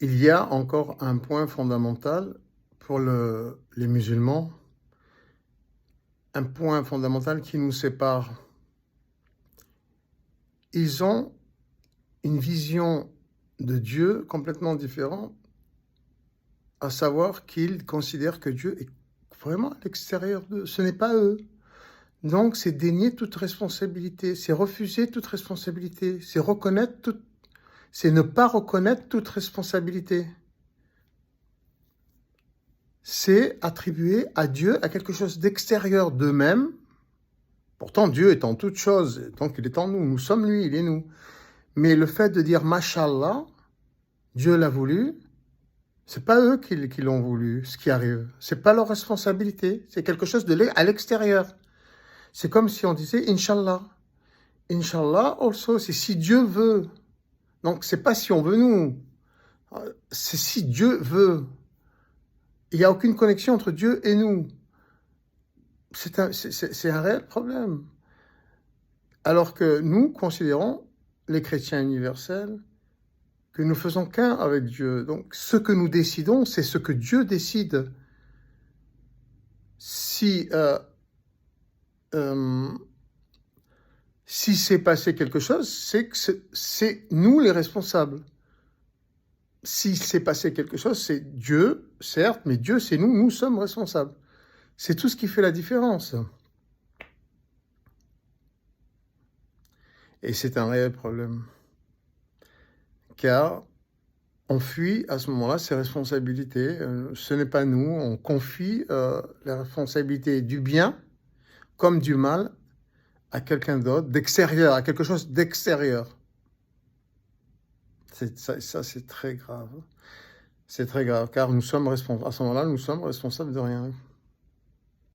Il y a encore un point fondamental pour les musulmans, un point fondamental qui nous sépare. Ils ont une vision de Dieu complètement différente, à savoir qu'ils considèrent que Dieu est vraiment à l'extérieur d'eux. Ce n'est pas eux. Donc, c'est dénier toute responsabilité, c'est refuser toute responsabilité, c'est ne pas reconnaître toute responsabilité. C'est attribuer à Dieu à quelque chose d'extérieur d'eux-mêmes. Pourtant, Dieu est en toute chose, donc il est en nous, nous sommes lui, il est nous. Mais le fait de dire Mashallah, Dieu l'a voulu, c'est pas eux qui l'ont voulu, ce qui arrive. C'est pas leur responsabilité, c'est quelque chose à l'extérieur. C'est comme si on disait Inch'Allah. Inch'Allah, also, c'est si Dieu veut. Donc, c'est pas si on veut nous, c'est si Dieu veut. Il n'y a aucune connexion entre Dieu et nous. C'est un réel problème. Alors que nous considérons, les chrétiens universels, que nous faisons qu'un avec Dieu. Donc, ce que nous décidons, c'est ce que Dieu décide. Si s'est passé quelque chose, c'est que c'est nous les responsables. Si s'est passé quelque chose, c'est Dieu, certes, mais Dieu, c'est nous, nous sommes responsables. C'est tout ce qui fait la différence. Et c'est un réel problème. Car on fuit à ce moment-là ses responsabilités. Ce n'est pas nous, on confie la responsabilité du bien comme du mal à quelqu'un d'autre, d'extérieur, à quelque chose d'extérieur. Ça, c'est très grave. C'est très grave, car nous sommes responsables. À ce moment-là, nous sommes responsables de rien.